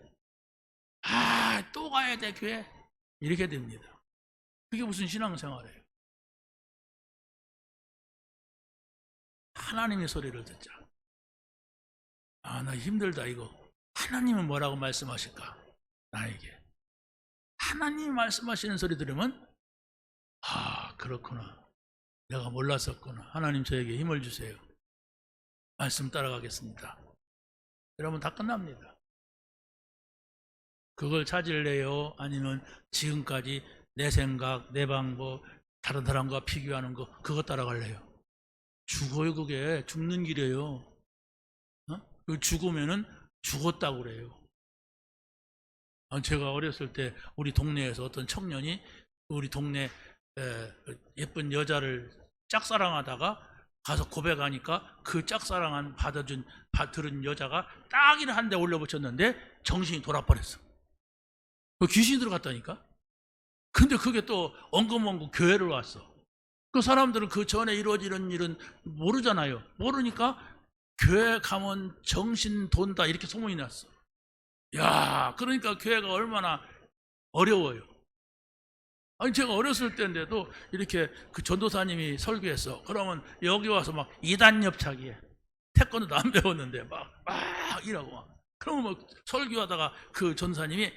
또 가야 돼 교회. 이렇게 됩니다. 그게 무슨 신앙생활이에요? 하나님의 소리를 듣자. 나 힘들다 이거. 하나님은 뭐라고 말씀하실까? 나에게. 하나님이 말씀하시는 소리 들으면 그렇구나. 내가 몰랐었구나. 하나님 저에게 힘을 주세요. 말씀 따라가겠습니다. 여러분 다 끝납니다. 그걸 찾을래요? 아니면 지금까지 내 생각, 내 방법, 다른 사람과 비교하는 거 그거 따라갈래요? 죽어요. 그게 죽는 길이에요. 죽으면은 죽었다고 그래요. 제가 어렸을 때 우리 동네에서 어떤 청년이 우리 동네 예쁜 여자를 짝사랑하다가 가서 고백하니까 그 짝사랑한 들은 여자가 딱이를 한 대 올려붙였는데 정신이 돌아버렸어. 귀신이 들어갔다니까. 근데 그게 또 엉금엉금 교회를 왔어. 그 사람들은 그 전에 이루어지는 일은 모르잖아요. 모르니까 교회 가면 정신 돈다 이렇게 소문이 났어. 그러니까 교회가 얼마나 어려워요. 제가 어렸을 때인데도 이렇게 그 전도사님이 설교했어. 그러면 여기 와서 막 이단 협착이에 태권도도 안 배웠는데 막 이러고 그러면 설교하다가 그 전사님이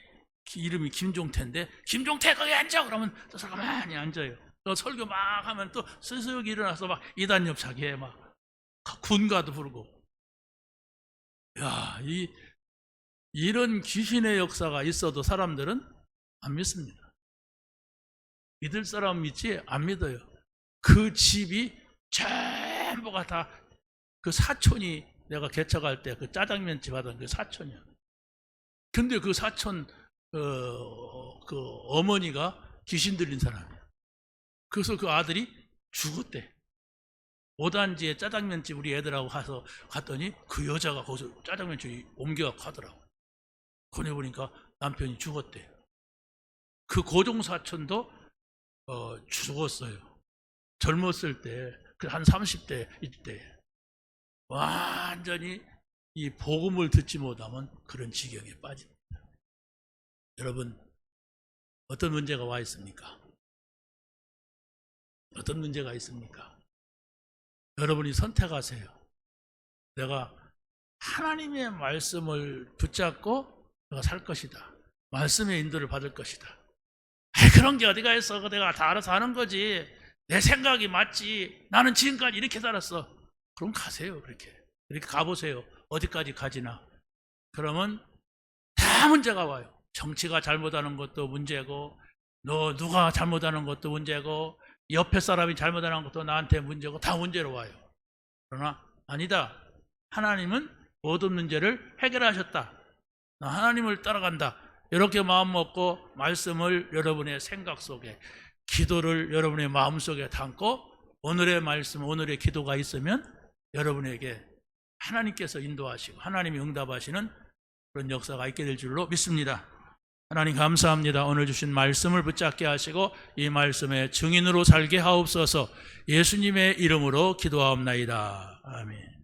이름이 김종태인데 김종태 거기 앉아. 그러면 또 가만히 앉아요. 또 설교 막 하면 또 스스로 일어나서 막 이단 협착이에 막 군가도 부르고. 이런 귀신의 역사가 있어도 사람들은 안 믿습니다. 믿을 사람 믿지 안 믿어요. 그 집이 전부가 다 그 사촌이 내가 개척할 때 그 짜장면집 하던 그 사촌이야. 근데 그 사촌 그 어머니가 귀신 들린 사람이야. 그래서 그 아들이 죽었대. 5단지에 짜장면집 우리 애들하고 갔더니 그 여자가 거기서 짜장면집이 옮겨가고 하더라고. 거기 보니까 남편이 죽었대. 그 고종사촌도 죽었어요. 젊었을 때, 한 30대 이때 완전히 이 복음을 듣지 못하면 그런 지경에 빠집니다. 여러분 어떤 문제가 와 있습니까? 어떤 문제가 있습니까? 여러분이 선택하세요. 내가 하나님의 말씀을 붙잡고 내가 살 것이다. 말씀의 인도를 받을 것이다. 그런 게 어디가 있어. 내가 다 알아서 하는 거지. 내 생각이 맞지. 나는 지금까지 이렇게 살았어. 그럼 가세요. 그렇게 가보세요. 어디까지 가지나. 그러면 다 문제가 와요. 정치가 잘못하는 것도 문제고, 누가 잘못하는 것도 문제고, 옆에 사람이 잘못하는 것도 나한테 문제고, 다 문제로 와요. 그러나 아니다. 하나님은 모든 문제를 해결하셨다. 나 하나님을 따라간다. 이렇게 마음 먹고 말씀을 여러분의 생각 속에, 기도를 여러분의 마음 속에 담고 오늘의 말씀, 오늘의 기도가 있으면 여러분에게 하나님께서 인도하시고 하나님이 응답하시는 그런 역사가 있게 될 줄로 믿습니다. 하나님 감사합니다. 오늘 주신 말씀을 붙잡게 하시고 이 말씀의 증인으로 살게 하옵소서. 예수님의 이름으로 기도하옵나이다. 아멘.